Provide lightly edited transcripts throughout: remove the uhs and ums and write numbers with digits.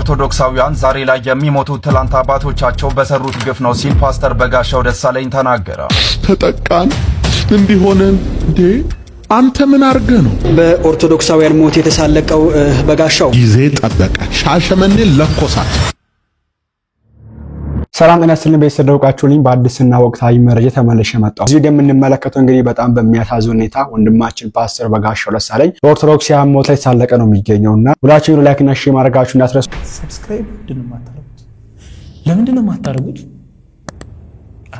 ኦርቶዶክሳውያን ዛሬ ላይ የሚሞቱት ትላንት አባቶቻቸው በሰሩት ግፍ ነው ሲል ፓስተር በጋሻው ደሳለኝ ተናገረ። ተጠቃን እንዲሆነን እንዴ አንተ ምን አርገ ነው በኦርቶዶክሳውያን ሞት የተሳለቀው በጋሻው ጊዜ ጠበቀ ሻሸመኔ ለኮሳት። ሰላም እና ሰላም በየሰደውቃችሁልኝ በአዲስና ወቅታዊ መረጃ ተመልሼ መጣሁ። እዚህ እንደምንመለከተው እንግዲህ በጣም በሚያሳዝን ሁኔታ ወንድማችን ፓስተር በጋሻው ደሳለኝ በኦርቶዶክሳውያን ሞት ላይ ተሳለቀ ነው የሚገኘውና ሁላችሁም ላይክ እና ሼር ማድረጋችሁ እንዳትረሱ። ሰብስክራይብ ለምንድነው ማታረጉት?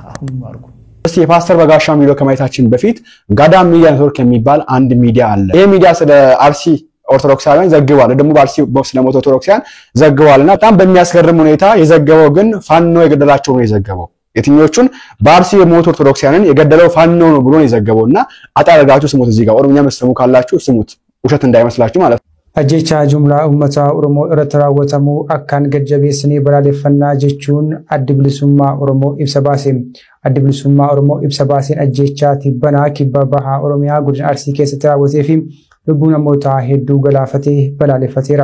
አሁን ማርጉ። እስቲ የፓስተር በጋሻው ቪዲዮ ከማየታችን በፊት ጋዳም ሚዲያ ኔትወርክ የሚባል አንድ ሚዲያ አለ። ይሄ ሚዲያ ስለ አርሲ ኦርቶዶክሳውያን ዘግቧል። ደግሞ ባርሲ ቦክስ ለሞት ኦርቶዶክሳውያን ዘግቧልና በጣም በሚያስገርም ሁኔታ የዘገበው ግን ፋኖ የገደላቸው ነው የዘገበው። የትኞቹን ባርሲ የሞት ኦርቶዶክሳውያንን የገደለው ፋኖ ነው ብሎ ነው የዘገበውና አጣረጋችሁ ስሙት። እዚህ ጋር ኦሮምኛ መስሙ ካላችሁ ስሙት፣ ውሸት እንዳይመስላችሁ ማለት ነው። አጀቻ ጁምላ ኡመታ ኦሮሞ ረተራወተሙ አካን ገጀቤስኒ በላሌፈና ጀቹን አድብልሱማ ኦሮሞ ኢብሰባሴም አድብልሱማ ኦሮሞ ኢብሰባሴን አጀቻ ቲበና ኪባባሃ ኦሮሚያ ጉድን አርሲ ከስተራወቴፊ ልቡና ሞታ ሄዱ ገላፈቴ በላሌፈቴራ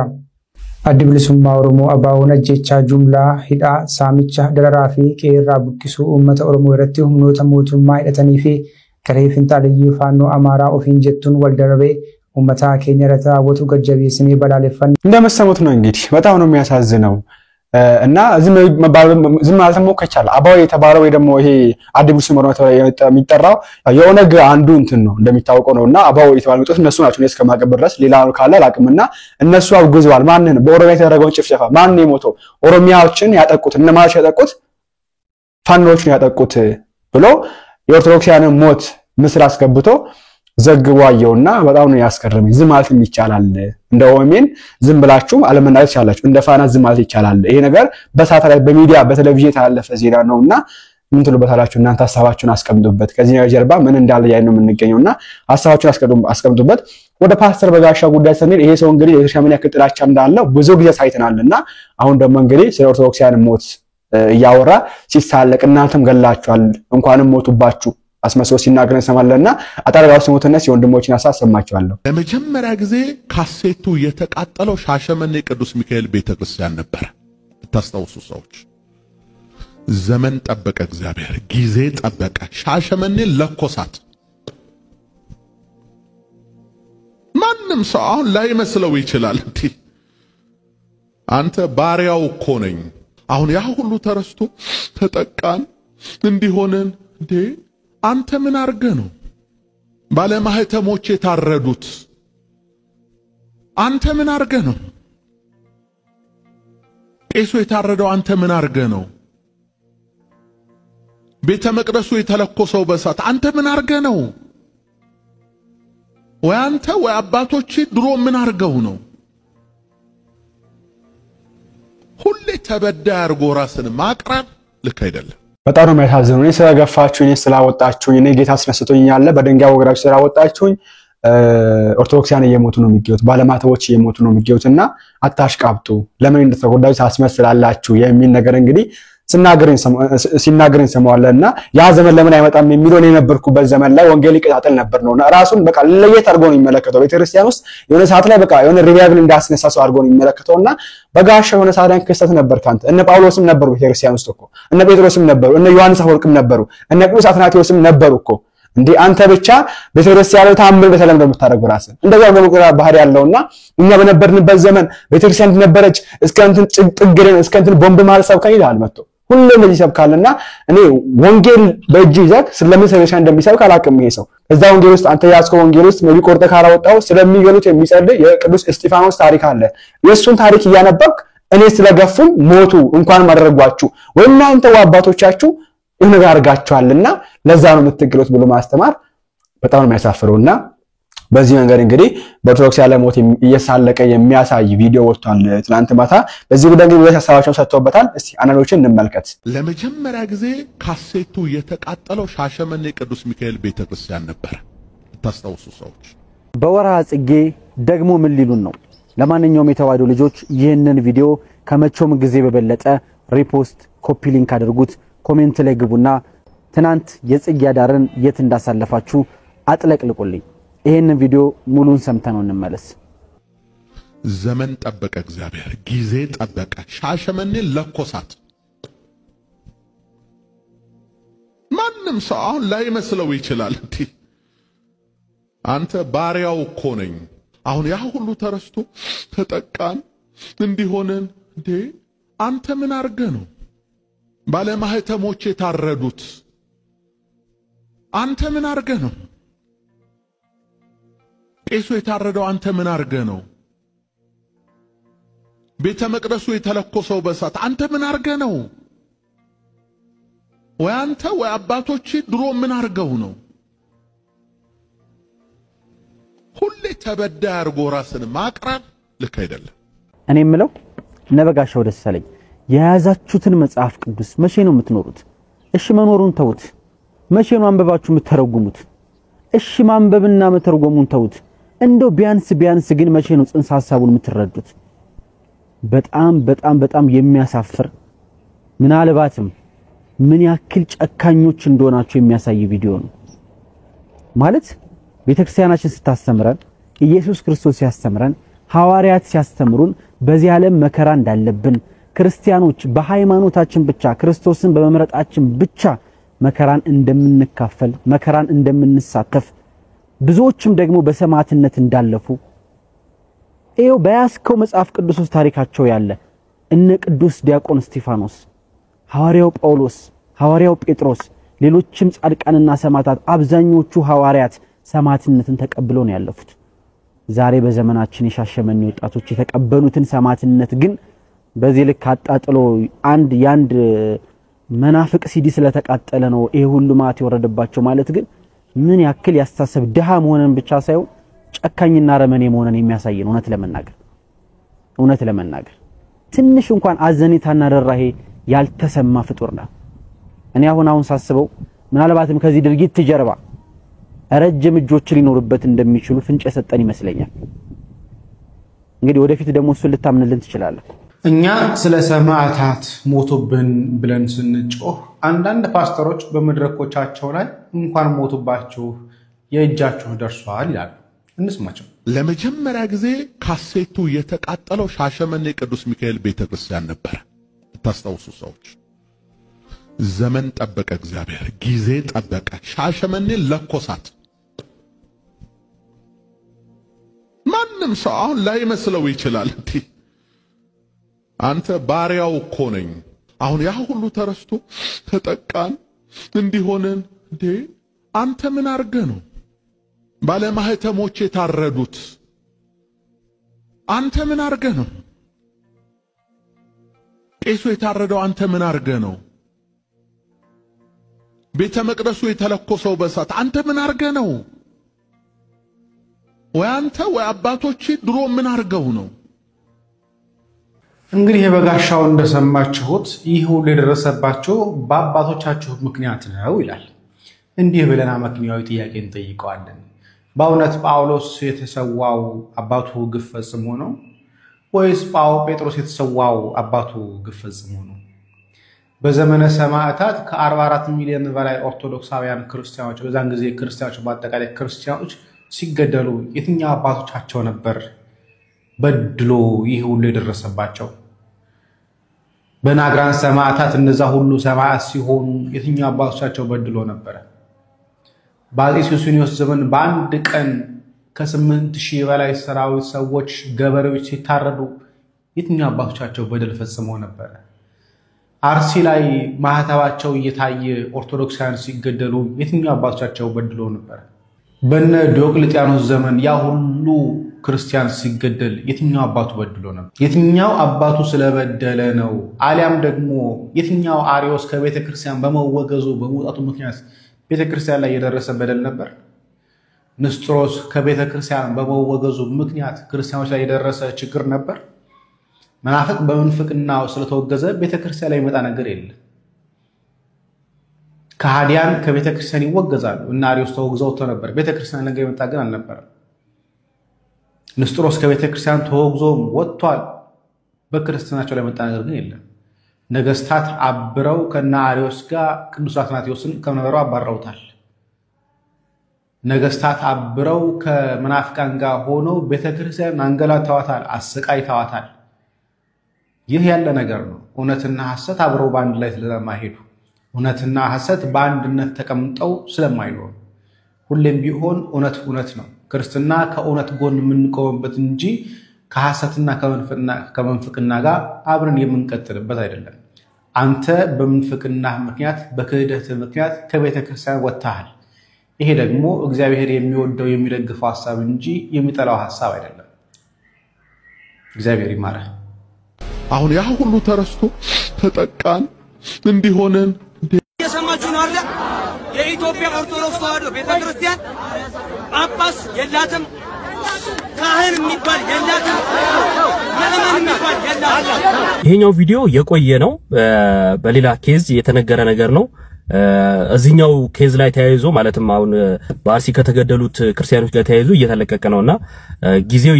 አድብልሱማ ኦሮሞ አባውን አጀቻ ጁምላ ሂዳ ሳሚቻ ደራራፊ ቄራ ቡኪሱ ኡመታ ኦሮሞ ረቲ ሁምኖታ ሞቱማ ይደተኒፊ ከሬፍንታ ልዩ ፋኖ አማራ ኦፊን ጀቱን ወልደረቤ ኡመታ ኬኛረታ ወጡ ገጀቤስኒ በላሌፈን እንደመሰሙት ነው። እንግዲህ በጣም ነው የሚያሳዝነው እና ዝም አልተሞከቻለ አባው የተባለው ወይ ደግሞ ይሄ አዲብሱ መርማት የሚጠራው የኦነግ አንዱ እንትን ነው እንደሚታወቀው ነውና አባው የተባለው ወጡት እነሱ ናቸው። ነው እስከማቀበር ድረስ ሌላ ካለ አላቅምና እነሱ አውግዘዋል። ማንን በኦሮሚያ የተደረገውን ጭፍጨፋ ማን የሞተው ኦሮሚያዎችን ያጠቁት እነማን ያጠቁት ፋኖችን ያጠቁት ብሎ የኦርቶዶክሳውያንን ሞት ምስል አስገብቶ ዘግቧየውና በጣም ነው ያስከረመኝ። ዝም ማለት ይቻላል እንደ ኦሜን ዝም ብላችሁ አለመናገር ይቻላል። እንደ ፋና ዝም ማለት ይቻላል። ይሄ ነገር በሳተላይት በሚዲያ በቴሌቪዥን የተላለፈ ዜና ነውና ምን ትሉበታላችሁ እናንተ? ሐሳባችሁን አስቀምጡበት። ከዚህ ነገር ጀርባ ምን እንዳለ ያይነው የምንገኘውና ሐሳባችሁን አስቀምጡበት። ወደ ፓስተር በጋሻው ጉዳይ ስንል ይሄ ሰው እንግዲህ የሻመን ያክጥላቻ እንዳለው ብዙ ጊዜ ሳይተናልና አሁን ደግሞ እንግዲህ ስለ ኦርቶዶክሳውያን ሞት እያወራ ሲሳለቅ እናንተም ገላችኋል እንኳንም ሞቱባችሁ አስመስሎ ሲናገረን ሰማለና አጣራው ስሙትነስ የወንድሞችን አሳሰማቸዋለሁ። ለመጀመሪያ ጊዜ ካሴቱ የተቃጠለው ሻሸመኔ ቅዱስ ሚካኤል ቤተክርስቲያን ነበር። ታስታውሱ ሰዎች፣ ዘመን ጠበቀ፣ እግዚአብሔር ጊዜ ጠበቀ፣ ሻሸመኔ ለኮሳት። ማንም ሰው አሁን ላይ መስለው ይችላል እንዴ አንተ ባሪያው እኮ ነኝ አሁን ያ ሁሉ ተረስቶ ተጠቃን እንዲሆነን እንዴ አንተ ምን አርገ ነው ባለማህተሞች የታረዱት? አንተ ምን አርገ ነው ቄሱ የታረደው? አንተ ምን አርገ ነው ቤተ መቅደሱ የተለኮሰው በሳት? አንተ ምን አርገ ነው? ወይ አንተ ወይ አባቶች ድሮ ምን አርገው ነው? ሁሌ ተበዳ አርጎ ራስን ማቅረብ ልክ አይደለም። በጣም ነው የሚያሳዝነው። እኔ ስለገፋችሁ እኔ ስላወጣችሁ እኔ ጌታ አስነስቶኛል በደንጋይ ወግራችሁ ስላወጣችሁ ኦርቶዶክሳውያን እየሞቱ ነው የሚገኙት፣ ባለማተቦች እየሞቱ ነው የሚገኙትና አታሽቃብጡ፣ ለምን እንደተጎዳችሁ ታስመስላላችሁ የሚል ነገር እንግዲህ ሲናገረን ሰማዋለና ያ ዘመን ለምን አይመጣም የሚለው እኔ ነበርኩበት ዘመን ላይ ወንጌል ይቀጣጠል ነበር ነውና ራሱን በቃ ለየት አድርጎ ነው የሚመለከተው። ቤተክርስቲያን ውስጥ የሆነ ሰዓት ላይ በቃ የሆነ ሪቫይቫል እንዳስነሳ ሰው አድርጎ ነው የሚመለከተውና በጋሻው የሆነ ሰዓት ላይ ክስተት ነበር ካንተ እነ ጳውሎስም ነበሩ ቤተክርስቲያን ውስጥ እኮ እነ ጴጥሮስም ነበሩ እነ ዮሐንስ አፈወርቅም ነበሩ እነ ቅዱስ አትናቴዎስም ነበሩ እኮ። እንዴ አንተ ብቻ ቤተክርስቲያን ታምር በተለምዶ የምታደርገው ራስህ እንደዛው በመቁጠራ ባህሪ ያለውና እኛ በነበርንበት ዘመን ቤተክርስቲያን ነበረች እስከንትን ጥግረን እስከንትን ቦምብ ማልሰብ ከይላል መጥቶ ሁሉ እንደዚህ ሰብካልና እኔ ወንጌል በእጅ ይዘህ ስለምን ሰበሻ እንደሚሰብክ አላቅም። ይሄ ሰው እዛ ወንጌል ውስጥ አንተ ያስከው ወንጌል ውስጥ ነው ቢቆርጠ ካላወጣው ስለሚገሉት የሚጸልይ የቅዱስ እስጢፋኖስ ታሪክ አለ። የሱን ታሪክ እያነበብክ እኔ ስለገፉም ሞቱ እንኳን ማድረጓችሁ ወይና አንተ አባቶቻችሁ ይሄን ነገር አርጋችኋልና ለዛ ነው የምትገሉት ብሎ ማስተማር በጣም ነው የሚያሳፍረውና በዚህ መንገድ እንግዲህ በኦርቶዶክስ ያለ ሞት እየሳለቀ የሚያሳይ ቪዲዮ ወጥቷል ትናንት ማታ። በዚህ ጉዳይ እንግዲህ ሐሳባቸውን ሰጥተውበታል። እስቲ አናሎችን እንመልከት። ለመጀመሪያ ጊዜ ካሴቱ የተቃጠለው ሻሸመኔ ቅዱስ ሚካኤል ቤተክርስቲያን ነበር። ታስታውሱ ሰዎች፣ በወርሃ ጽጌ ደግሞ ምን ሊሉን ነው? ለማንኛውም የተዋሕዶ ልጆች ይህንን ቪዲዮ ከመቼውም ጊዜ በበለጠ ሪፖስት ኮፒ ሊንክ አድርጉት። ኮሜንት ላይ ግቡና ትናንት የጽጌ አዳርን የት እንዳሳለፋችሁ አጥለቅልቁልኝ። ይሄንን ቪዲዮ ሙሉን ሰምተነው እንመለስ። ዘመን ጠበቀ እግዚአብሔር ጊዜ ጠበቀ ሻሸመኔን ለኮሳት ማንም ሰው አሁን ላይመስለው ይችላል አንተ ባሪያው እኮ ነኝ አሁን ያ ሁሉ ተረስቶ ተጠቃን እንዲሆነን እንዴ አንተ ምን አርገ ነው ባለማህተሞች የታረዱት አንተ ምን አርገ ነው ቄሱ የታረደው አንተ ምን አርገ ነው ቤተ መቅደሱ የተለኮሰው በሳት አንተ ምን አርገ ነው ወይ አንተ ወይ አባቶች ድሮ ምን አርገው ነው ሁሌ ተበዳ አርጎ ራስን ማቅረብ ልክ አይደለም እኔ የምለው ነበጋሻው ደሳለኝ የያዛችሁትን መጽሐፍ ቅዱስ መቼ ነው የምትኖሩት እሺ መኖሩን ተውት መቼ ነው አንበባችሁ የምትተረጉሙት እሺ ማንበብና መተርጎሙን ተውት እንደው ቢያንስ ግን መቼ ነው ጽንሰ ሐሳቡን የምትረዱት በጣም የሚያሳፍር ምናልባትም ምን ያክል ጨካኞች እንደሆናችሁ የሚያሳይ ቪዲዮ ነው ማለት ቤተክርስቲያናችን ስታስተምረን ኢየሱስ ክርስቶስ ሲያስተምረን ሐዋርያት ሲያስተምሩን በዚህ ዓለም መከራ እንዳለብን ክርስቲያኖች በሃይማኖታችን ብቻ ክርስቶስን በመምረጣችን ብቻ መከራን እንደምንካፈል መከራን እንደምንሳተፍ ብዙዎችም ደግሞ በሰማዕትነት እንዳለፉ ኤው በያስከው መጽሐፍ ቅዱስ ውስጥ ታሪካቸው ያለ እነ ቅዱስ ዲያቆን እስጢፋኖስ ሐዋርያው ጳውሎስ ሐዋርያው ጴጥሮስ ሌሎችም ጻድቃንና ሰማዕታት አብዛኞቹ ሐዋርያት ሰማዕትነትን ተቀብለው ነው ያለፉት ዛሬ በዘመናችን የሻሸመኔ ወጣቶች የተቀበሉትን ሰማዕትነት ግን በዚህ ልክ አጣጥሎ ያንድ መናፍቅ ሲዲ ስለተቃጠለ ነው ይሄ ሁሉ ማት ይወረደባቸው ማለት ግን ምን ያክል ያስተሳሰብ ደሃ መሆንን ብቻ ሳይሆን ጨካኝና ረመኔ መሆንን የሚያሳይ ነው እውነት ለመናገር ትንሽ እንኳን አዘኔታና ደራሄ ያልተሰማ ፍጡር ነው እኔ አሁን ሳስበው ምናልባትም ከዚህ ድርጊት ጀርባ ረጅም እጆች ሊኖርበት እንደሚችሉ ፍንጭ የሰጠን ይመስለኛል እንግዲህ ወደፊት ደግሞ እሱ ልታምንልን ትችላለህ እኛ ስለ ሰማዕታት ሞቱብን ብለን ስንጮህ አንዳንድ ፓስተሮች በመድረኮቻቸው ላይ እንኳን ሞቱባችሁ የእጃችሁ ደርሷል ይላሉ እንስማቸው ለመጀመሪያ ጊዜ ካሴቱ የተቃጠለው ሻሸመኔ ቅዱስ ሚካኤል ቤተክርስቲያን ነበር ታስታውሱ ሰዎች ዘመን ጠበቀ እግዚአብሔር ጊዜ ጠበቀ ሻሸመኔን ለኮሳት ማንም ሰው አሁን ላይመስለው ይችላል አንተ ባሪያው እኮ ነኝ አሁን ያ ሁሉ ተረስቶ ተጠቃን እንዲሆነን እንዴ አንተ ምን አርገ ነው ባለማህተሞች የታረዱት አንተ ምን አርገ ነው ቄሱ የታረደው አንተ ምን አርገ ነው ቤተ መቅደሱ የተለኮሰው በሳት አንተ ምን አርገ ነው ወይ አንተ ወይ አባቶች ድሮ ምን አርገው ነው እንግዲህ የበጋሻው እንደሰማችሁት ይህ ሁሉ የደረሰባቸው በአባቶቻችሁ ምክንያት ነው ይላል እንዲህ ብለና ምክንያታዊ ጥያቄ እንጠይቀዋለን በእውነት ጳውሎስ የተሰዋው አባቱ ግፍ ፈጽሞ ነው ወይስ ጴጥሮስ የተሰዋው አባቱ ግፍ ፈጽሞ ነው በዘመነ ሰማዕታት ከ44 ሚሊዮን በላይ ኦርቶዶክሳውያን ክርስቲያኖች በዛን ጊዜ ክርስቲያኖች በአጠቃላይ ክርስቲያኖች ሲገደሉ የትኛው አባቶቻቸው ነበር በድሎ ይህ ሁሉ የደረሰባቸው በናግራን ሰማዕታት እነዛ ሁሉ ሰማዕት ሲሆኑ የትኛው አባቶቻቸው በድሎ ነበር በአፄ ሱስንዮስ ዘመን በአንድ ቀን ከ8000 በላይ ሰራዊት ሰዎች ገበሬዎች ሲታረዱ የትኛው አባቶቻቸው በደል ፈጽመው ነበር አርሲ ላይ ማህተባቸው እየታየ ኦርቶዶክሳውያን ሲገደሉ የትኛው አባቶቻቸው በድሎ ነበር በነ ዲዮቅልጥያኖስ ዘመን ያ ሁሉ ክርስቲያን ሲገደል የትኛው አባቱ በድሎ ነበር የትኛው አባቱ ስለበደለ ነው አሊያም ደግሞ የትኛው አሪዮስ ከቤተ ክርስቲያን በመወገዙ በመውጣቱ ምክንያት ቤተ ክርስቲያን ላይ የደረሰ በደል ነበር ንስጥሮስ ከቤተ ክርስቲያን በመወገዙ ምክንያት ክርስቲያኖች ላይ የደረሰ ችግር ነበር መናፍቅ በመንፍቅናው ስለተወገዘ ቤተ ክርስቲያን ላይ የመጣ ነገር የለም ከሃዲያን ከቤተ ክርስቲያን ይወገዛሉ እና አሪዮስ ተወግዘው ነበር ቤተ ክርስቲያን ነገር የመጣ ግን አልነበረም ንስጥሮስ ከቤተ ክርስቲያን ተወግዞ ወጥቷል በክርስትናቸው ላይ የመጣ ነገር ግን የለም ነገስታት አብረው ከና አሪዮስ ጋር ቅዱስ አትናቴዎስን ከመንበሩ አባረውታል ነገስታት አብረው ከመናፍቃን ጋር ሆነው ቤተክርስቲያን አንገላታዋታል፣ አሰቃይተዋታል። ይህ ያለ ነገር ነው። እውነትና ሐሰት አብረው በአንድ ላይ ስለማይሄዱ፣ እውነትና ሐሰት በአንድነት ተቀምጠው ስለማይኖሩ፣ ሁሌም ቢሆን እውነት ነው። ክርስትና ከእውነት ጎን የምንቆምበት እንጂ ከሐሰትና ከመንፍቅና ጋር አብረን የምንቀጥልበት አይደለም። አንተ በመንፍቅና ምክንያት በክህደት ምክንያት ከቤተክርስቲያን ወጥተሃል። ይሄ ደግሞ እግዚአብሔር የሚወደው የሚደግፈው ሐሳብ እንጂ የሚጠላው ሐሳብ አይደለም። እግዚአብሔር ይማረህ። አሁን ያ ሁሉ ተረስቶ ተጠቃን እንዲሆነን የሰማችሁ ነው አይደል? የኢትዮጵያ ኦርቶዶክስ ተዋሕዶ ቤተክርስቲያን ጳጳስ የላትም፣ ካህን የሚባል የላትም፣ ምዕመን የሚባል የላትም። ይሄኛው ቪዲዮ የቆየ ነው። በሌላ ኬዝ የተነገረ ነገር ነው። እዚህኛው ኬዝ ላይ ተያይዞ ማለትም አሁን በአርሲ ከተገደሉት ክርስቲያኖች ጋር ተያይዞ እየተለቀቀ ነውና ጊዜው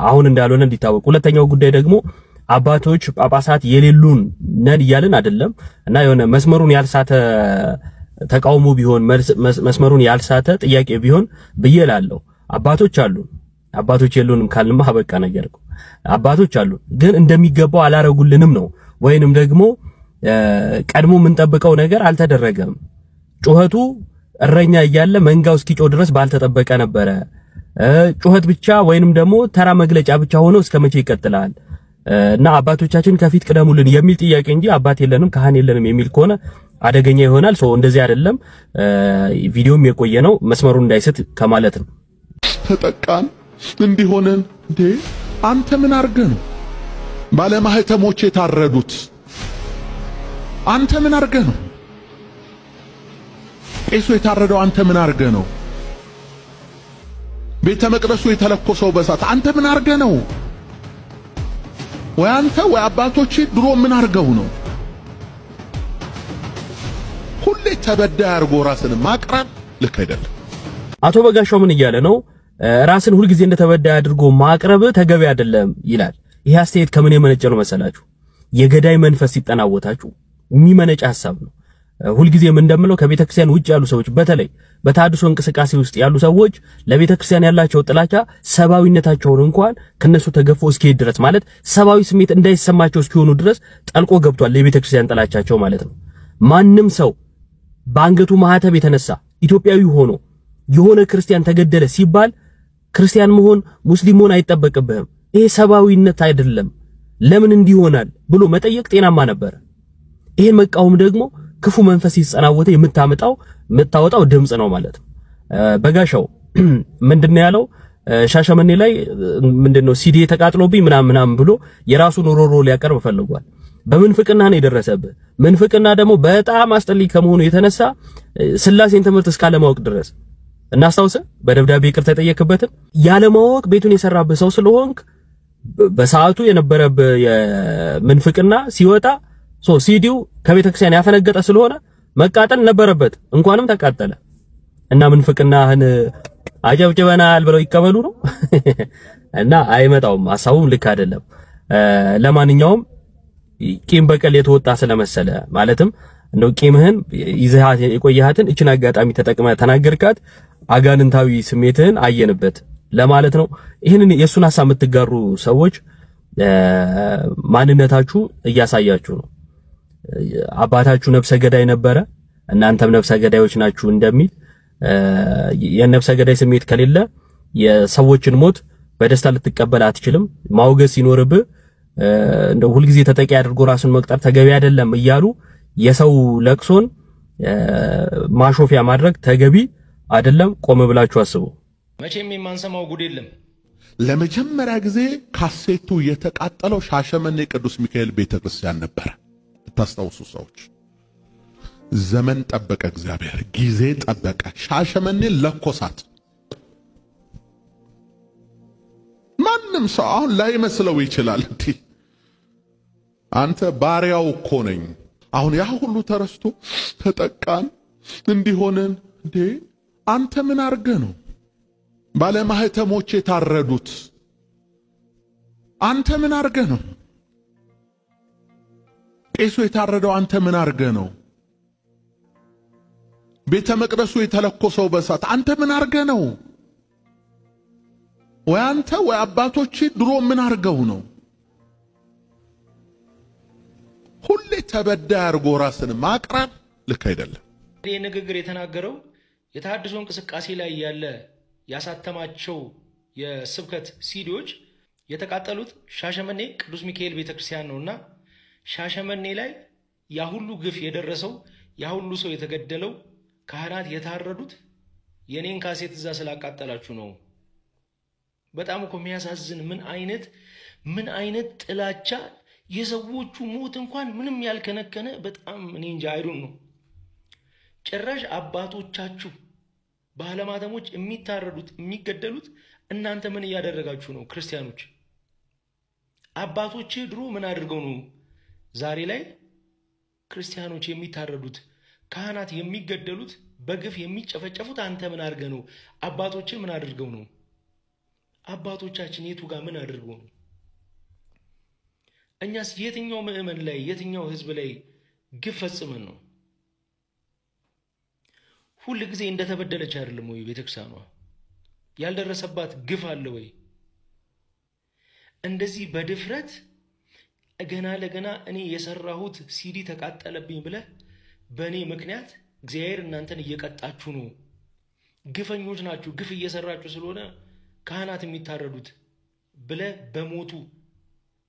አሁን እንዳልሆነ እንዲታወቅ። ሁለተኛው ጉዳይ ደግሞ አባቶች ጳጳሳት የሌሉን ነን እያልን አይደለም እና የሆነ መስመሩን ያልሳተ ተቃውሞ ቢሆን መስመሩን ያልሳተ ጥያቄ ቢሆን ብዬላለሁ። አባቶች የሉንም ካልንማ በቃ ነገር እኮ አባቶች አሉ፣ ግን እንደሚገባው አላረጉልንም ነው። ወይንም ደግሞ ቀድሞ የምንጠብቀው ነገር አልተደረገም። ጩኸቱ እረኛ እያለ መንጋው እስኪጮህ ድረስ ባልተጠበቀ ነበረ። ጩኸት ብቻ ወይንም ደግሞ ተራ መግለጫ ብቻ ሆኖ እስከመቼ ይቀጥላል? እና አባቶቻችን ከፊት ቅደሙልን የሚል ጥያቄ እንጂ አባት የለንም ካህን የለንም የሚል ከሆነ አደገኛ ይሆናል። እንደዚህ አይደለም። ቪዲዮም የቆየ ነው፣ መስመሩን እንዳይስት ከማለት ነው። ተጠቃን እንዲሆነን እንዴ አንተ ምን አርገህ ነው ባለማህተሞች የታረዱት? አንተ ምን አርገህ ነው ቄሱ የታረደው? አንተ ምን አርገህ ነው ቤተ መቅደሱ የተለኮሰው በሳት? አንተ ምን አርገህ ነው? ወይ አንተ ወይ አባቶች ድሮ ምን አርገው ነው? ሁሌ ተበዳይ አርጎ ራስን ማቅረብ ልክ አይደለም። አቶ በጋሻው ምን እያለ ነው? ራስን ሁሉ ጊዜ እንደተበዳይ አድርጎ ማቅረብ ተገቢ አይደለም ይላል። ይሄ አስተያየት ከምን የመነጨ ነው መሰላችሁ? የገዳይ መንፈስ ሲጠናወታችሁ የሚመነጭ ሐሳብ ነው። ሁልጊዜም እንደምለው ከቤተክርስቲያን ውጭ ያሉ ሰዎች በተለይ በታድሶ እንቅስቃሴ ውስጥ ያሉ ሰዎች ለቤተክርስቲያን ያላቸው ጥላቻ ሰባዊነታቸውን እንኳን ከነሱ ተገፎ እስኪሄድ ድረስ ማለት ሰባዊ ስሜት እንዳይሰማቸው እስኪሆኑ ድረስ ጠልቆ ገብቷል የቤተክርስቲያን ጥላቻቸው ማለት ነው። ማንም ሰው በአንገቱ ማህተብ የተነሳ ኢትዮጵያዊ ሆኖ የሆነ ክርስቲያን ተገደለ ሲባል ክርስቲያን መሆን ሙስሊም መሆን አይጠበቅብህም፣ ይሄ ሰባዊነት አይደለም፣ ለምን እንዲሆናል ብሎ መጠየቅ ጤናማ ነበር። ይሄን መቃወም ደግሞ ክፉ መንፈስ ሲጸናወተ የምታወጣው ድምጽ ነው ማለት ነው። በጋሻው ምንድነው ያለው? ሻሸመኔ ላይ ምንድነው ሲዲ ተቃጥሎብኝ ምናምን ብሎ የራሱን ሮሮ ሊያቀርብ ፈልጓል። በምንፍቅና ነው የደረሰብህ። ምንፍቅና ደግሞ በጣም አስጠልይ ከመሆኑ የተነሳ ስላሴን ትምህርት እስካለማወቅ ድረስ እናስታውስ። በደብዳቤ ይቅርታ የጠየቅበትን ያለማወቅ ቤቱን የሰራብህ ሰው ስለሆንክ በሰዓቱ የነበረብህ የምንፍቅና ሲወጣ ሲዲው ከቤተክርስቲያን ያፈነገጠ ስለሆነ መቃጠል ነበረበት። እንኳንም ተቃጠለ እና ምንፍቅናህን አጨብጭበናል ብለው ይቀበሉ ነው እና አይመጣውም። ሐሳቡም ልክ አይደለም። ለማንኛውም ቂም በቀል የተወጣ ስለመሰለ ማለትም እንደው ቂምህን ይዘሃት የቆየሃትን እችን አጋጣሚ ተጠቅመህ ተናገርካት፣ አጋንንታዊ ስሜትህን አየንበት ለማለት ነው። ይሄንን የሱን ሐሳብ የምትጋሩ ሰዎች ማንነታችሁ እያሳያችሁ ነው። አባታችሁ ነፍሰ ገዳይ ነበረ፣ እናንተም ነፍሰ ገዳዮች ናችሁ እንደሚል የነፍሰ ገዳይ ስሜት ከሌለ የሰዎችን ሞት በደስታ ልትቀበል አትችልም። ማውገዝ ሲኖርብህ እንደው ሁሉ ጊዜ ተጠቂ አድርጎ ራስን መቅጠር ተገቢ አይደለም እያሉ የሰው ለቅሶን ማሾፊያ ማድረግ ተገቢ አይደለም። ቆም ብላችሁ አስቡ። መቼም የማንሰማው ጉድ የለም። ለመጀመሪያ ጊዜ ካሴቱ የተቃጠለው ሻሸመኔ ቅዱስ ሚካኤል ቤተክርስቲያን ነበር። ታስታውሱ ሰዎች፣ ዘመን ጠበቀ፣ እግዚአብሔር ጊዜ ጠበቀ፣ ሻሸመኔ ለኮሳት። ማንም ሰው አሁን ላይመስለው ይችላል። አንተ ባሪያው እኮ ነኝ። አሁን ያ ሁሉ ተረስቶ ተጠቃን እንዲሆነን እንዴ አንተ ምን አርገህ ነው ባለማህተሞች የታረዱት? አንተ ምን አርገህ ነው ቄሱ የታረደው? አንተ ምን አርገህ ነው ቤተ መቅደሱ የተለኮሰው በእሳት አንተ ምን አርገ ነው? ወይ አንተ ወይ አባቶች ድሮ ምን አርገው ነው? ሁሌ ተበዳይ አርጎ ራስን ማቅረብ ልክ አይደለም። ይሄ ንግግር የተናገረው የተሐድሶ እንቅስቃሴ ላይ ያለ ያሳተማቸው የስብከት ሲዲዎች የተቃጠሉት ሻሸመኔ ቅዱስ ሚካኤል ቤተክርስቲያን ነውና ሻሸመኔ ላይ ያ ሁሉ ግፍ የደረሰው ያ ሁሉ ሰው የተገደለው ካህናት የታረዱት የኔን ካሴት እዛ ስላቃጠላችሁ ነው። በጣም እኮ የሚያሳዝን ምን አይነት ጥላቻ የሰዎቹ ሞት እንኳን ምንም ያልከነከነ በጣም እኔ እንጃ አይዱን ነው። ጭራሽ አባቶቻችሁ ባለማተሞች የሚታረዱት የሚገደሉት እናንተ ምን ያደረጋችሁ ነው? ክርስቲያኖች አባቶች ድሮ ምን አድርገው ነው ዛሬ ላይ ክርስቲያኖች የሚታረዱት ካህናት የሚገደሉት በግፍ የሚጨፈጨፉት? አንተ ምን አድርገ ነው? አባቶች ምን አድርገው ነው? አባቶቻችን የቱ ጋር ምን አድርገው ነው? እኛስ የትኛው ምእመን ላይ የትኛው ህዝብ ላይ ግፍ ፈጽመን ነው? ሁሉ ጊዜ እንደተበደለች አይደለም ወይ ቤተክርስቲያኗ? ያልደረሰባት ግፍ አለ ወይ? እንደዚህ በድፍረት ገና ለገና እኔ የሰራሁት ሲዲ ተቃጠለብኝ ብለ በእኔ ምክንያት እግዚአብሔር እናንተን እየቀጣችሁ ነው፣ ግፈኞች ናችሁ፣ ግፍ እየሰራችሁ ስለሆነ ካህናት የሚታረዱት ብለ በሞቱ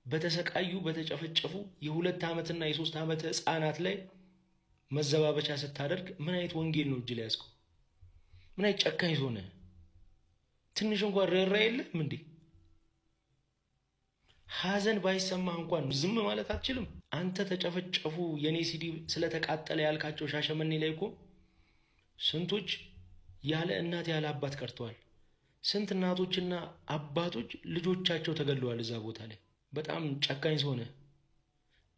በተሰቃዩ በተጨፈጨፉ የ2 ዓመትና የ3 ዓመት ህፃናት ላይ መዘባበቻ ስታደርግ ምን አይነት ወንጌል ነው እጅ ላይ ያስቀው? ምን አይነት ጨካኝ ሆነ? ትንሽ እንኳን ርህራሄ የለም እንዴ? ሐዘን ባይሰማህ እንኳን ዝም ማለት አትችልም? አንተ ተጨፈጨፉ የኔ ሲዲ ስለተቃጠለ ያልካቸው ሻሸመኔ ላይ እኮ ስንቶች ያለ እናት ያለ አባት ቀርተዋል። ስንት እናቶችና አባቶች ልጆቻቸው ተገለዋል እዛ ቦታ ላይ። በጣም ጨካኝ ሆነ።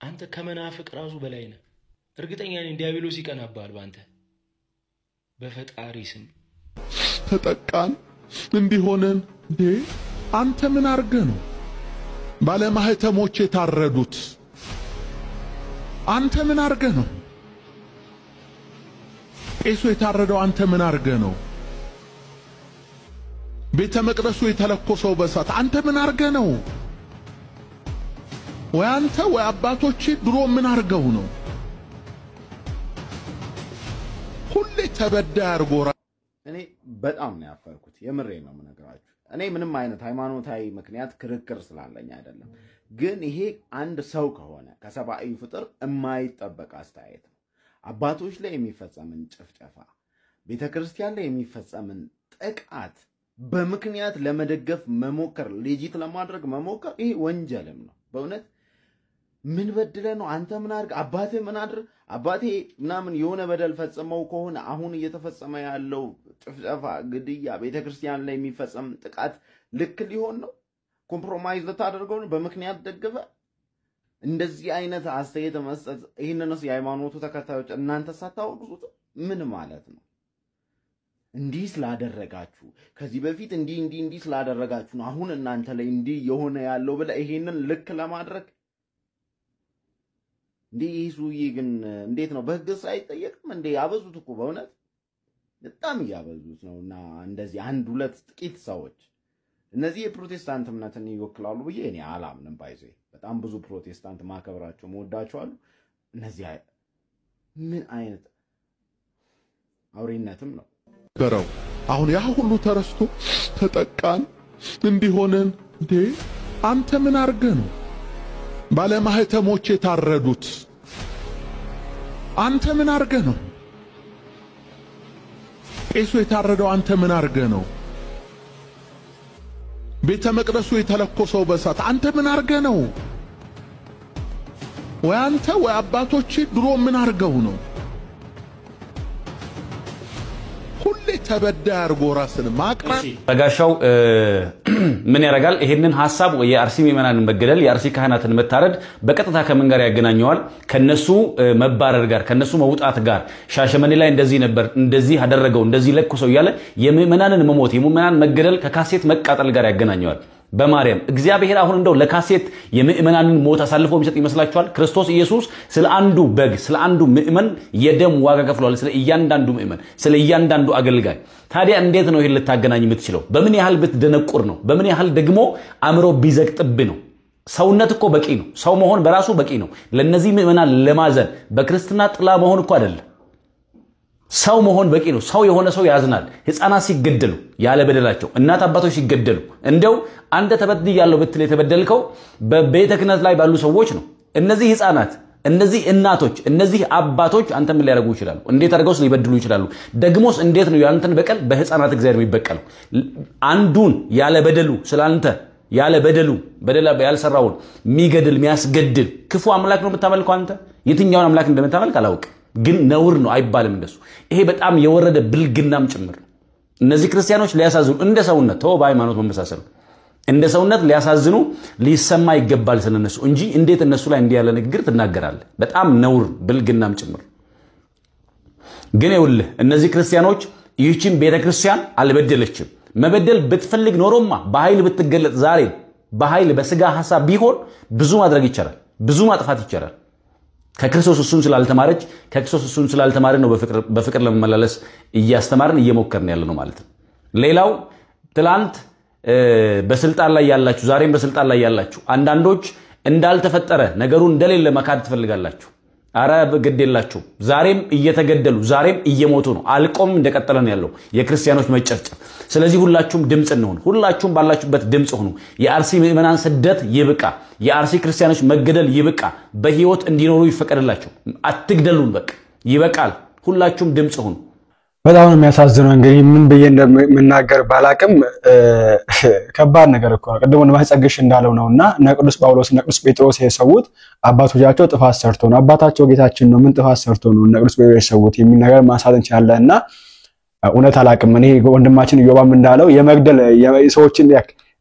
አንተ ከመናፍቅ ራሱ በላይ ነህ። እርግጠኛ ነኝ ዲያብሎስ ይቀናባል ባንተ። በፈጣሪ ስም ተጠቃን እንዲሆነን እንዴ አንተ ምን አርገ ነው? ባለማህተሞች የታረዱት አንተ ምን አርገ ነው? ቄሱ የታረደው አንተ ምን አርገ ነው? ቤተ መቅደሱ የተለኮሰው በእሳት አንተ ምን አርገ ነው? ወይ አንተ ወይ አባቶች ድሮ ምን አርገው ነው? ሁሌ ተበዳይ አርጎ እኔ በጣም ነው ያፈርኩት። የምሬ ነው የምነግራችሁ። እኔ ምንም አይነት ሃይማኖታዊ ምክንያት ክርክር ስላለኝ አይደለም፣ ግን ይሄ አንድ ሰው ከሆነ ከሰብአዊ ፍጥር የማይጠበቅ አስተያየት ነው። አባቶች ላይ የሚፈጸምን ጭፍጨፋ፣ ቤተክርስቲያን ላይ የሚፈጸምን ጥቃት በምክንያት ለመደገፍ መሞከር፣ ሌጂት ለማድረግ መሞከር ይሄ ወንጀልም ነው። በእውነት ምን በድለ ነው? አንተ ምን አድርግ? አባቴ ምን አድርግ? አባቴ ምናምን የሆነ በደል ፈጽመው ከሆነ አሁን እየተፈጸመ ያለው ጭፍጨፋ፣ ግድያ፣ ቤተክርስቲያን ላይ የሚፈጸም ጥቃት ልክ ሊሆን ነው? ኮምፕሮማይዝ ልታደርገው ነው? በምክንያት ደግፈ እንደዚህ አይነት አስተያየት መስጠት፣ ይህንንስ የሃይማኖቱ ተከታዮች እናንተ ሳታወግዙት ምን ማለት ነው? እንዲህ ስላደረጋችሁ ከዚህ በፊት እንዲህ ስላደረጋችሁ ነው አሁን እናንተ ላይ እንዲህ የሆነ ያለው ብለ ይሄንን ልክ ለማድረግ እንዴ? ኢየሱስ ግን እንዴት ነው በህግስ አይጠየቅም እንዴ? ያበዙት እኮ በእውነት በጣም ያበዙት ነውና እንደዚህ አንድ ሁለት ጥቂት ሰዎች እነዚህ የፕሮቴስታንት እምነትን ይወክላሉ ብዬ እኔ አላምንም። ባይዘ በጣም ብዙ ፕሮቴስታንት ማከብራቸው መወዳቸዋል። እነዚህ ምን አይነት አውሬነትም ነው ገራው። አሁን ያ ሁሉ ተረስቶ ተጠቃን እንዲሆነን እንዴ አንተ ምን አርገ ነው? ባለማህተሞች የታረዱት አንተ ምን አርገ ነው? ቄሱ የታረደው አንተ ምን አርገ ነው? ቤተ መቅደሱ የተለኮሰው በእሳት አንተ ምን አርገ ነው? ወይ አንተ ወይ አባቶች ድሮ ምን አርገው ነው? ሁሌ ተበዳይ አርጎ ራስን ማቅረብ። በጋሻው ምን ያረጋል? ይሄንን ሐሳብ የአርሲ ምዕመናንን መገደል፣ የአርሲ ካህናትን መታረድ በቀጥታ ከምን ጋር ያገናኘዋል? ከነሱ መባረር ጋር፣ ከነሱ መውጣት ጋር። ሻሸመኔ ላይ እንደዚህ ነበር፣ እንደዚህ አደረገው፣ እንደዚህ ለኩሰው እያለ የምዕመናንን መሞት፣ የምዕመናን መገደል ከካሴት መቃጠል ጋር ያገናኘዋል። በማርያም እግዚአብሔር አሁን እንደው ለካሴት የምእመናንን ሞት አሳልፎ የሚሰጥ ይመስላችኋል? ክርስቶስ ኢየሱስ ስለ አንዱ በግ ስለ አንዱ ምእመን የደም ዋጋ ከፍሏል። ስለ እያንዳንዱ ምእመን ስለ እያንዳንዱ አገልጋይ። ታዲያ እንዴት ነው ይሄን ልታገናኝ የምትችለው? በምን ያህል ብትደነቁር ነው? በምን ያህል ደግሞ አእምሮ ቢዘቅጥብ ነው? ሰውነት እኮ በቂ ነው። ሰው መሆን በራሱ በቂ ነው። ለነዚህ ምእመናን ለማዘን በክርስትና ጥላ መሆን እኮ አይደለም። ሰው መሆን በቂ ነው። ሰው የሆነ ሰው ያዝናል። ህፃናት ሲገደሉ ያለ በደላቸው፣ እናት አባቶች ሲገደሉ እንደው አንተ ተበድያለሁ ብትል የተበደልከው በቤተ ክህነት ላይ ባሉ ሰዎች ነው። እነዚህ ህፃናት፣ እነዚህ እናቶች፣ እነዚህ አባቶች አንተ ምን ሊያደርጉ ይችላሉ? እንዴት አድርገውስ ሊበድሉ ይችላሉ? ደግሞስ እንዴት ነው ያንተን በቀል በህፃናት እግዚአብሔር የሚበቀለው? አንዱን ያለ በደሉ ስላንተ ያለ በደሉ በደላ ያልሰራውን የሚገድል የሚያስገድል ክፉ አምላክ ነው የምታመልከው አንተ? የትኛውን አምላክ እንደምታመልክ አላውቅም፣ ግን ነውር ነው አይባልም እንደሱ። ይሄ በጣም የወረደ ብልግናም ጭምር ነው። እነዚህ ክርስቲያኖች ሊያሳዝኑ እንደ ሰውነት ተው በሃይማኖት መመሳሰል እንደ ሰውነት ሊያሳዝኑ ሊሰማ ይገባል ስለነሱ እንጂ እንዴት እነሱ ላይ እንዲህ ያለ ንግግር ትናገራለህ? በጣም ነውር ብልግናም ጭምር። ግን ይኸውልህ እነዚህ ክርስቲያኖች ይህችን ቤተክርስቲያን አልበደለችም። መበደል ብትፈልግ ኖሮማ በኃይል ብትገለጥ ዛሬ በኃይል በስጋ ሐሳብ ቢሆን ብዙ ማድረግ ይቻላል፣ ብዙ ማጥፋት ይቻላል። ከክርስቶስ እሱን ስላልተማረች ከክርስቶስ እሱን ስላልተማረ ነው በፍቅር ለመመላለስ እያስተማርን እየሞከርን ያለ ነው ማለት ነው። ሌላው ትላንት በስልጣን ላይ ያላችሁ ዛሬም በስልጣን ላይ ያላችሁ አንዳንዶች እንዳልተፈጠረ ነገሩ እንደሌለ መካድ ትፈልጋላችሁ። አረ ግዴላችሁ። ዛሬም እየተገደሉ ዛሬም እየሞቱ ነው። አልቆም እንደቀጠለ ነው ያለው የክርስቲያኖች መጨፍጨፍ። ስለዚህ ሁላችሁም ድምጽ እንሁን። ሁላችሁም ባላችሁበት ድምጽ ሁኑ። የአርሲ ምእመናን ስደት ይብቃ። የአርሲ ክርስቲያኖች መገደል ይብቃ። በህይወት እንዲኖሩ ይፈቀድላቸው። አትግደሉን። በቃ ይበቃል። ሁላችሁም ድምጽ ሁኑ። በጣም ነው የሚያሳዝነው። እንግዲህ ምን ብዬ እንደምናገር ባላቅም ከባድ ነገር እኮ ነው። ቅድም ወንድማችን ጸግሽ እንዳለው ነውና እነ ቅዱስ ጳውሎስ እነ ቅዱስ ጴጥሮስ የሰውት አባቶቻቸው ጥፋት ሰርተው ነው። አባታቸው ጌታችን ነው። ምን ጥፋት ሰርተው ነው እነ ቅዱስ ጴጥሮስ የሰውት የሚል ነገር ማንሳት እንችላለንና እውነት አላቅም። እኔ ወንድማችን ኢዮባም እንዳለው የመግደል የሰዎችን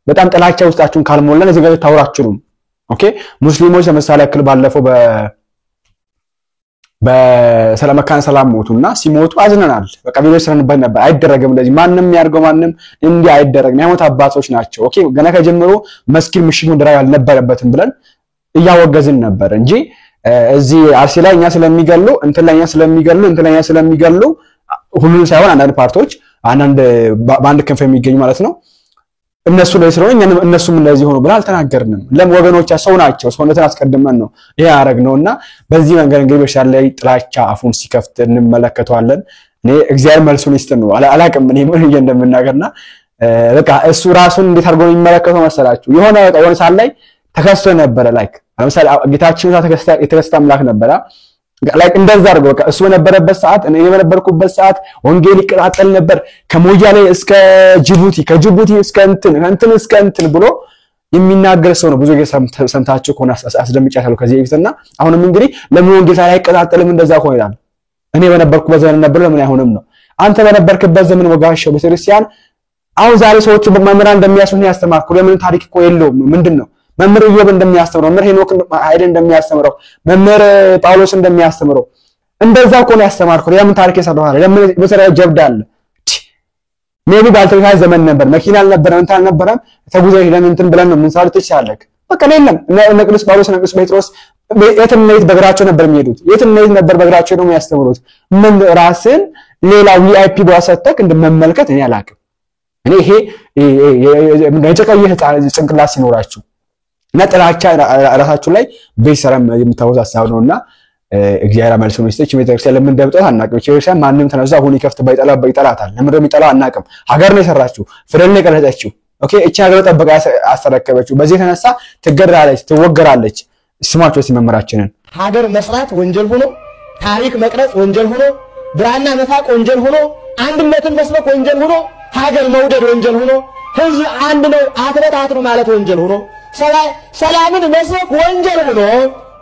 በጣም ጥላቻ ውስጣችሁን ካልሞላን እዚህ ጋር ታውራችሁም። ኦኬ ሙስሊሞች ለምሳሌ ያክል ባለፈው በሰላመካን ሰላም ሞቱና ሲሞቱ አዝነናል። በቃ ቪዲዮ ስረንበት ነበር። አይደረግም እንደዚህ ማንንም ያርገው ማንንም እንዲህ አይደረግም። የሃይማኖት አባቶች ናቸው። ኦኬ ገና ከጀምሮ መስኪን ምሽጉን ድራ ያልነበረበትም ብለን እያወገዝን ነበር እንጂ እዚህ አርሲ ላይ እኛ ስለሚገሉ እንትን ላይ እኛ ስለሚገሉ ሁሉም ሳይሆን አንዳንድ ፓርቶች አንዳንድ በአንድ ክንፍ የሚገኙ ማለት ነው እነሱ ላይ ስለሆነ እነሱም እንደዚህ ሆኖ ብለን አልተናገርንም። ለወገኖቻ ሰው ናቸው። ሰውነትን አስቀድመን ነው ይሄ ያረግነውና በዚህ መንገድ እንግዲህ በሻለ ላይ ጥላቻ አፉን ሲከፍት እንመለከተዋለን። እኔ እግዚአብሔር መልሱን ይስጥ ነው አላቅም። እኔ ምን እንደምናገርና በቃ እሱ ራሱን እንዴት አድርጎ የሚመለከተው መሰላችሁ? የሆነ ሳል ላይ ተከስቶ ነበረ። ላይክ ለምሳሌ ጌታችን የተከሰተ አምላክ ነበረ። ላይክ እንደዛ አድርጎ በቃ እሱ በነበረበት ሰዓት እኔ በነበርኩበት ሰዓት ወንጌል ይቀጣጠል ነበር ከሞያሌ እስከ ጅቡቲ ከጅቡቲ እስከ እንትን ብሎ የሚናገር ሰው ነው። ብዙ ጊዜ ሰምታችሁ ከሆነ አስደምጫለሁ ከዚህ በፊትና አሁንም እንግዲህ ለምን ወንጌል ላይ አይቀጣጠልም እንደዛ ሆነ ይላል። እኔ በነበርኩበት ዘመን ነበር ለምን አይሆንም ነው። አንተ በነበርክበት ዘመን ወጋሻው ቤተክርስቲያን አሁን ዛሬ ሰዎች በመምህራን እንደሚያስሩን ያስተማርኩ ለምን ታሪክ እኮ የለውም። ምንድነው መምህር ኢዮብ እንደሚያስተምረው መምህር ሄኖክ ኃይል እንደሚያስተምረው መምህር ጳውሎስ እንደሚያስተምረው እንደዛው እኮ ነው ያስተማርኩት። ለምን ታሪክ የሰራው አለ ለምን መሰረት ጀብዳል ሜቢ ባልተካይ ዘመን ነበር መኪና አልነበረም እንትን አልነበረም ተጉዘህ ለምን እንትን ብለን ነው ምን ሳልት ይቻላል። በቃ የለም እነ ቅዱስ ጳውሎስ እነ ቅዱስ ጴጥሮስ የትም በእግራቸው ነበር የሚሄዱት። የትም ነበር በእግራቸው ነው የሚያስተምሩት። ምን ራስን ሌላ ቪአይፒ ባሰተክ እንደመመልከት እኔ አላቅም። እኔ ይሄ የጨቀየ ጭንቅላት ሲኖራችሁ ነጥላቻ ራሳችሁ ላይ በሰራም የምታወዛ ሐሳብ ነውና እግዚአብሔር መልሱን ይስጥች። ቤተክርስቲያን ለምን እንደምጠው አናውቅም። ቤተክርስቲያን ማንንም ተነዛ ሁሉ ይከፍት ባይጠላታል። ለምን እንደሚጠላው አናውቅም። ሀገር ነው የሰራችው ፍሬን የቀረጸችው። ኦኬ እቺ ሀገር ጠብቃ አስተረከበችው። በዚህ የተነሳ ትገራለች ትወገራለች። ስማቸው ሲመመራችንን ሀገር መስራት ወንጀል ሆኖ ታሪክ መቅረጽ ወንጀል ሆኖ ብራና መፋቅ ወንጀል ሆኖ አንድነትን መስበክ ወንጀል ሆኖ ሀገር መውደድ ወንጀል ሆኖ ህዝብ አንድ ነው አትበታትኑ ማለት ወንጀል ሆኖ ሰላምን መስበክ ወንጀል ሆኖ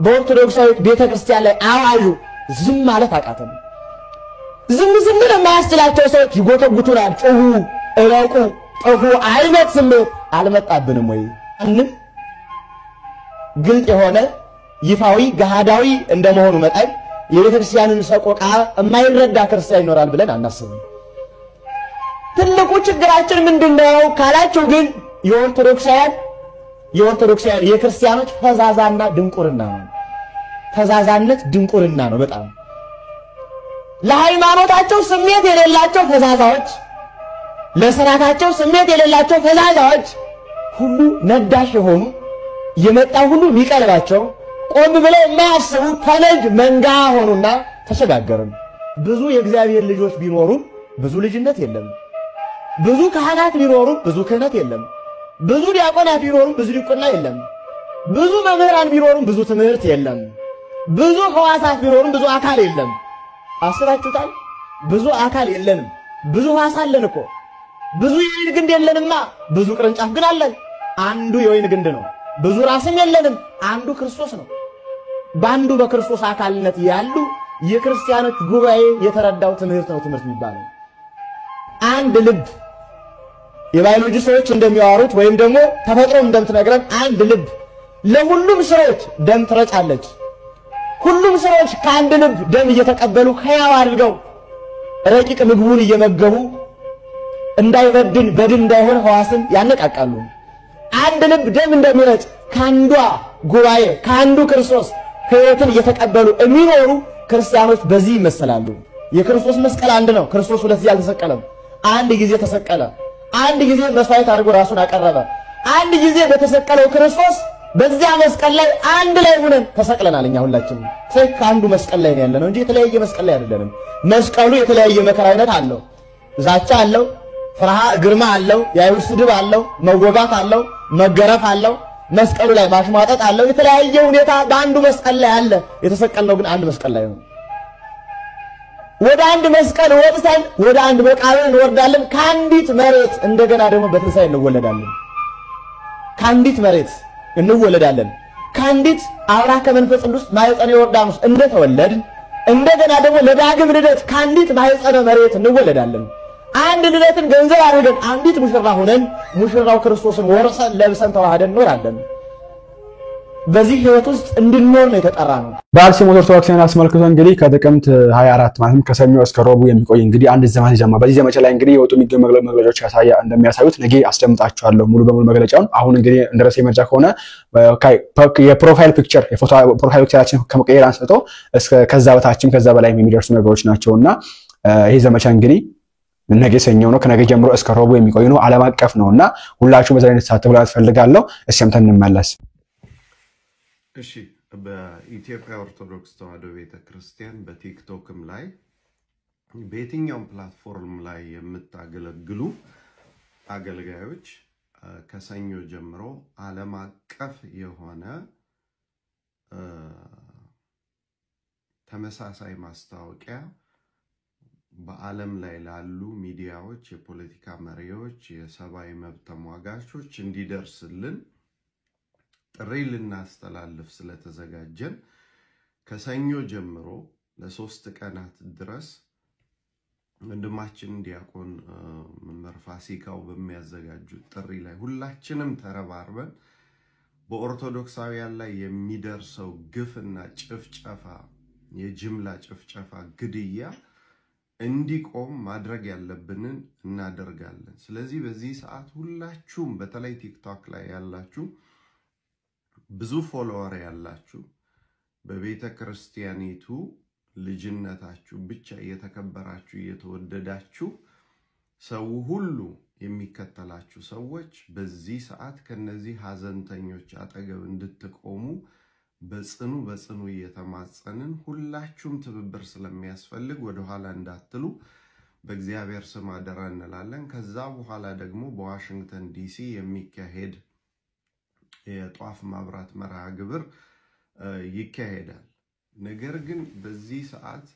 በኦርቶዶክሳዊ ቤተክርስቲያን ላይ አዋጁ ዝም ማለት አቃተን። ዝም ለማያስችላቸው ሰዎች ይጎተጉቱናል። ጩሁ እረቁ ጥፉ አይነት ስሜት አልመጣብንም ወይ? ግልጥ የሆነ ይፋዊ ገሃዳዊ እንደመሆኑ መጠን የቤተክርስቲያንን ሰቆቃ የማይረዳ ክርስቲያን ይኖራል ብለን አናስብም። ትልቁ ችግራችን ምንድነው ካላችሁ ግን የኦርቶዶክሳውያን የክርስቲያኖች ፈዛዛና ድንቁርና ነው። ፈዛዛነት ድንቁርና ነው። በጣም ለሃይማኖታቸው ስሜት የሌላቸው ፈዛዛዎች፣ ለሥርዓታቸው ስሜት የሌላቸው ፈዛዛዎች ሁሉ ነዳሽ የሆኑ የመጣው ሁሉ የሚቀርባቸው ቆም ብለው የማያስቡ ተነጅ መንጋ ሆኑና ተሸጋገርን። ብዙ የእግዚአብሔር ልጆች ቢኖሩ ብዙ ልጅነት የለም። ብዙ ካህናት ቢኖሩ ብዙ ክህነት የለም። ብዙ ዲያቆናት ቢኖሩ ብዙ ዲቁና የለም። ብዙ መምህራን ቢኖሩ ብዙ ትምህርት የለም። ብዙ ሕዋሳት ቢኖሩ ብዙ አካል የለም። አስባችሁታል? ብዙ አካል የለንም። ብዙ ሕዋስ አለን እኮ። ብዙ የወይን ግንድ የለንማ፣ ብዙ ቅርንጫፍ ግን አለን። አንዱ የወይን ግንድ ነው። ብዙ ራስም የለንም፣ አንዱ ክርስቶስ ነው። በአንዱ በክርስቶስ አካልነት ያሉ የክርስቲያኖች ጉባኤ የተረዳው ትምህርት ነው ትምህርት የሚባለው። አንድ ልብ የባዮሎጂ ሰዎች እንደሚያወሩት ወይም ደግሞ ተፈጥሮም እንደምትነግረን አንድ ልብ ለሁሉም ስራዎች ደም ትረጫለች። ሁሉም ስራዎች ከአንድ ልብ ደም እየተቀበሉ ሕያው አድርገው ረቂቅ ምግቡን እየመገቡ እንዳይበድን በድን እንዳይሆን ሕዋስን ያነቃቃሉ። አንድ ልብ ደም እንደሚረጭ ከአንዷ ጉባኤ ከአንዱ ክርስቶስ ሕይወትን እየተቀበሉ የሚኖሩ ክርስቲያኖች በዚህ ይመስላሉ። የክርስቶስ መስቀል አንድ ነው። ክርስቶስ ሁለት ጊዜ አልተሰቀለም። አንድ ጊዜ ተሰቀለ። አንድ ጊዜ መስዋዕት አድርጎ ራሱን አቀረበ። አንድ ጊዜ በተሰቀለው ክርስቶስ በዚያ መስቀል ላይ አንድ ላይ ሆነን ተሰቅለናል። እኛ ሁላችንም ከአንዱ መስቀል ላይ ነው ያለነው እንጂ የተለያየ መስቀል ላይ አይደለንም። መስቀሉ የተለያየ መከራ አይነት አለው። ዛቻ አለው፣ ግርማ አለው፣ የአይሁድ ስድብ አለው፣ መወጋት አለው፣ መገረፍ አለው፣ መስቀሉ ላይ ማሽሟጠጥ አለው። የተለያየ ሁኔታ በአንዱ መስቀል ላይ አለ። የተሰቀልነው ግን አንድ መስቀል ላይ ነው። ወደ አንድ መስቀል ወጥተን ወደ አንድ መቃብር እንወርዳለን። ከአንዲት መሬት እንደገና ደግሞ በትንሣኤ እንወለዳለን። ከአንዲት መሬት እንወለዳለን። ከአንዲት አብራ ከመንፈስ ቅዱስ ማኅፀነ ዮርዳኖስ እንደተወለድን እንደገና ደግሞ ለዳግም ልደት ከአንዲት ማኅፀነ መሬት እንወለዳለን። አንድ ልደትን ገንዘብ አድርገን አንዲት ሙሽራ ሆነን ሙሽራው ክርስቶስን ወርሰን ለብሰን ተዋህደን እንኖራለን። በዚህ ህይወት ውስጥ እንድንኖር ነው የተጠራ ነው። በአርሲሞ ኦርቶዶክሳውያን አስመልክቶ እንግዲህ ከጥቅምት 24 ማለትም ከሰኞ እስከ ረቡዕ የሚቆይ እንግዲህ አንድ ዘመቻ ጀመረ። በዚህ ዘመቻ ላይ እንግዲህ የወጡ የሚገኙ መግለጫዎች እንደሚያሳዩት ነገ አስደምጣችኋለሁ ሙሉ በሙሉ መግለጫውን። አሁን እንግዲህ እንደረሰ መረጃ ከሆነ የፕሮፋይል ፒክቸር ፕሮፋይል ፒክቸራችን ከመቀየር አንስቶ እስከ ከዛ በታችም ከዛ በላይ የሚደርሱ ነገሮች ናቸውና ይሄ ዘመቻ እንግዲህ ነገ ሰኞ ነው። ከነገ ጀምሮ እስከ ረቡዕ የሚቆይ ነው። ዓለም አቀፍ ነውና ሁላችሁም በዛ ላይ ተሳተፉ ማለት ፈልጋለሁ። እስኪ እንመለስ። እሺ በኢትዮጵያ ኦርቶዶክስ ተዋሕዶ ቤተክርስቲያን በቲክቶክም ላይ በየትኛውም ፕላትፎርም ላይ የምታገለግሉ አገልጋዮች ከሰኞ ጀምሮ ዓለም አቀፍ የሆነ ተመሳሳይ ማስታወቂያ በዓለም ላይ ላሉ ሚዲያዎች፣ የፖለቲካ መሪዎች፣ የሰብአዊ መብት ተሟጋቾች እንዲደርስልን ጥሪ ልናስተላልፍ ስለተዘጋጀን ከሰኞ ጀምሮ ለ3 ቀናት ድረስ ወንድማችን ዲያቆን መምህር ፋሲካው በሚያዘጋጁት ጥሪ ላይ ሁላችንም ተረባርበን በኦርቶዶክሳውያን ላይ የሚደርሰው ግፍና ጭፍጨፋ፣ የጅምላ ጭፍጨፋ፣ ግድያ እንዲቆም ማድረግ ያለብንን እናደርጋለን። ስለዚህ በዚህ ሰዓት ሁላችሁም በተለይ ቲክቶክ ላይ ያላችሁ ብዙ ፎሎወር ያላችሁ በቤተ ክርስቲያኒቱ ልጅነታችሁ ብቻ እየተከበራችሁ እየተወደዳችሁ ሰው ሁሉ የሚከተላችሁ ሰዎች በዚህ ሰዓት ከነዚህ ሀዘንተኞች አጠገብ እንድትቆሙ በጽኑ እየተማጸንን ሁላችሁም ትብብር ስለሚያስፈልግ ወደ ኋላ እንዳትሉ በእግዚአብሔር ስም አደራ እንላለን። ከዛ በኋላ ደግሞ በዋሽንግተን ዲሲ የሚካሄድ የጧፍ ማብራት መርሃ ግብር ይካሄዳል። ነገር ግን በዚህ ሰዓት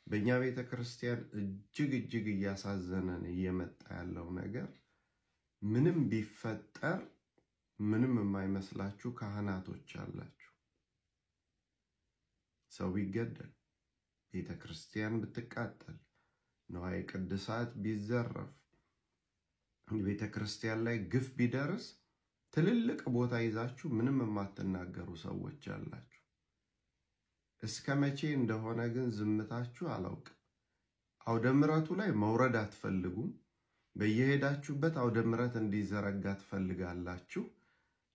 በእኛ ቤተ ክርስቲያን እጅግ እያሳዘነን እየመጣ ያለው ነገር ምንም ቢፈጠር ምንም የማይመስላችሁ ካህናቶች አላችሁ። ሰው ቢገደል፣ ቤተ ክርስቲያን ብትቃጠል፣ ንዋየ ቅድሳት ቢዘረፍ፣ ቤተ ክርስቲያን ላይ ግፍ ቢደርስ ትልልቅ ቦታ ይዛችሁ ምንም የማትናገሩ ሰዎች አላችሁ። እስከ መቼ እንደሆነ ግን ዝምታችሁ አላውቅም። አውደ ምሕረቱ ላይ መውረድ አትፈልጉም። በየሄዳችሁበት አውደ ምሕረት እንዲዘረጋ ትፈልጋላችሁ።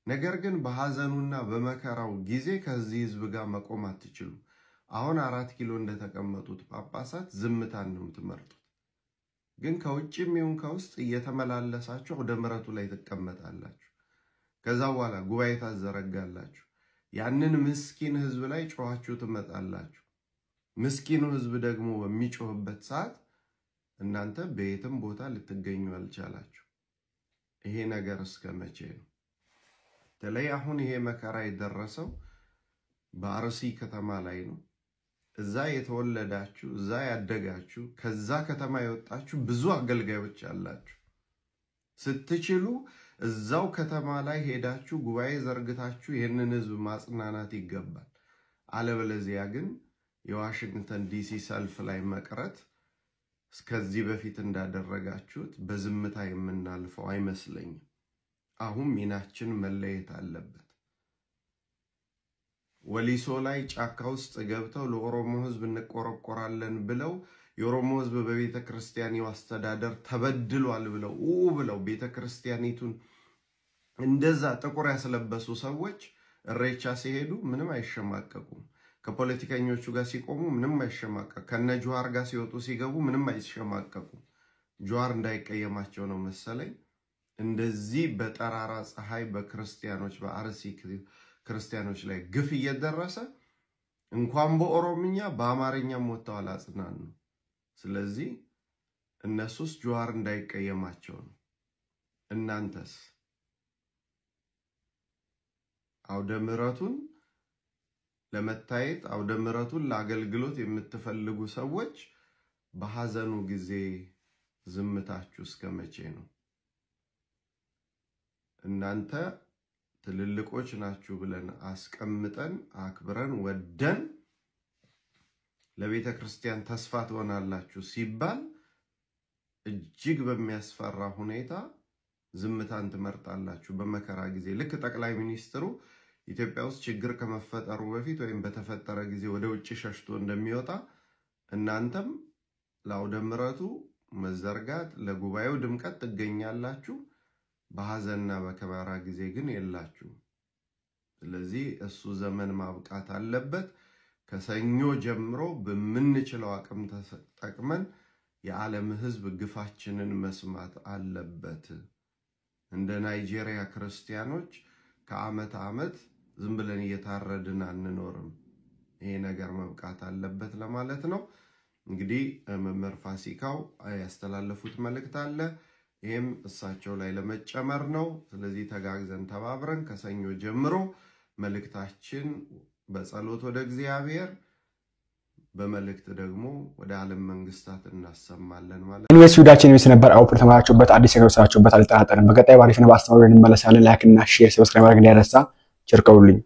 ነገር ግን በሐዘኑና በመከራው ጊዜ ከዚህ ህዝብ ጋር መቆም አትችሉ። አሁን 4 ኪሎ እንደተቀመጡት ጳጳሳት ዝምታን ነው የምትመርጡት። ግን ከውጭም ይሁን ከውስጥ እየተመላለሳችሁ አውደ ምሕረቱ ላይ ትቀመጣላችሁ። ከዛ በኋላ ጉባኤ ታዘረጋላችሁ። ያንን ምስኪን ህዝብ ላይ ጮኻችሁ ትመጣላችሁ። ምስኪኑ ህዝብ ደግሞ በሚጮህበት ሰዓት እናንተ በየትም ቦታ ልትገኙ አልቻላችሁ። ይሄ ነገር እስከ መቼ ነው? ተለይ አሁን ይሄ መከራ የደረሰው በአርሲ ከተማ ላይ ነው። እዛ የተወለዳችሁ እዛ ያደጋችሁ ከዛ ከተማ የወጣችሁ ብዙ አገልጋዮች አላችሁ። ስትችሉ እዛው ከተማ ላይ ሄዳችሁ ጉባኤ ዘርግታችሁ ይሄንን ህዝብ ማጽናናት ይገባል። አለበለዚያ ግን የዋሽንግተን ዲሲ ሰልፍ ላይ መቅረት እስከዚህ በፊት እንዳደረጋችሁት በዝምታ የምናልፈው አይመስለኝም። አሁን ሚናችን መለየት አለበት። ወሊሶ ላይ ጫካ ውስጥ ገብተው ለኦሮሞ ህዝብ እንቆረቆራለን ብለው የኦሮሞ ህዝብ በቤተ ክርስቲያኑ አስተዳደር ተበድሏል ብለው ቤተ ክርስቲያኒቱን እንደዛ ጥቁር ያስለበሱ ሰዎች እሬቻ ሲሄዱ ምንም አይሸማቀቁም። ከፖለቲከኞቹ ጋር ሲቆሙ ምንም አይሸማቀቁ። ከነጆዋር ጋር ሲወጡ ሲገቡ ምንም አይሸማቀቁ። ጆዋር እንዳይቀየማቸው ነው መሰለኝ እንደዚህ በጠራራ ፀሐይ በክርስቲያኖች በአርሲ ክርስቲያኖች ላይ ግፍ እየደረሰ እንኳን በኦሮምኛ በአማርኛም ወጣው አላጽናኑ። ስለዚህ እነሱስ ጆዋር እንዳይቀየማቸው ነው። እናንተስ አውደ ምሕረቱን ለመታየት አውደ ምሕረቱን ለአገልግሎት የምትፈልጉ ሰዎች በሐዘኑ ጊዜ ዝምታችሁ እስከመቼ ነው? እናንተ ትልልቆች ናችሁ ብለን አስቀምጠን አክብረን ወደን ለቤተ ክርስቲያን ተስፋ ትሆናላችሁ ሲባል እጅግ በሚያስፈራ ሁኔታ ዝምታን ትመርጣላችሁ በመከራ ጊዜ። ልክ ጠቅላይ ሚኒስትሩ ኢትዮጵያ ውስጥ ችግር ከመፈጠሩ በፊት ወይም በተፈጠረ ጊዜ ወደ ውጭ ሸሽቶ እንደሚወጣ እናንተም ለአውደ ምሕረቱ መዘርጋት ለጉባኤው ድምቀት ትገኛላችሁ። በሐዘንና በከበራ ጊዜ ግን የላችሁ። ስለዚህ እሱ ዘመን ማብቃት አለበት። ከሰኞ ጀምሮ በምንችለው አቅም ተጠቅመን የዓለም ህዝብ ግፋችንን መስማት አለበት። እንደ ናይጄሪያ ክርስቲያኖች ከዓመት ዓመት ዝም ብለን እየታረድን አንኖርም። ይሄ ነገር መብቃት አለበት ለማለት ነው። እንግዲህ መምህር ፋሲካው ያስተላለፉት መልእክት አለ። ይሄም እሳቸው ላይ ለመጨመር ነው። ስለዚህ ተጋግዘን ተባብረን ከሰኞ ጀምሮ መልእክታችን በጸሎት ወደ እግዚአብሔር በመልእክት ደግሞ ወደ ዓለም መንግስታት እናሰማለን ማለት ነው። ኢንቨስት ቪዲዮአችን ነበር። አውፕ ተማራችሁበት አዲስ ነገር ሰራችሁበት አልጠራጠርም። በቀጣይ ባሪፍ ነው አስተማሪ እንመለሳለን። ላይክ እና ሼር ሰብስክራይብ አድርጉ እንዳይረሳ። ቸር ቆዩልኝ።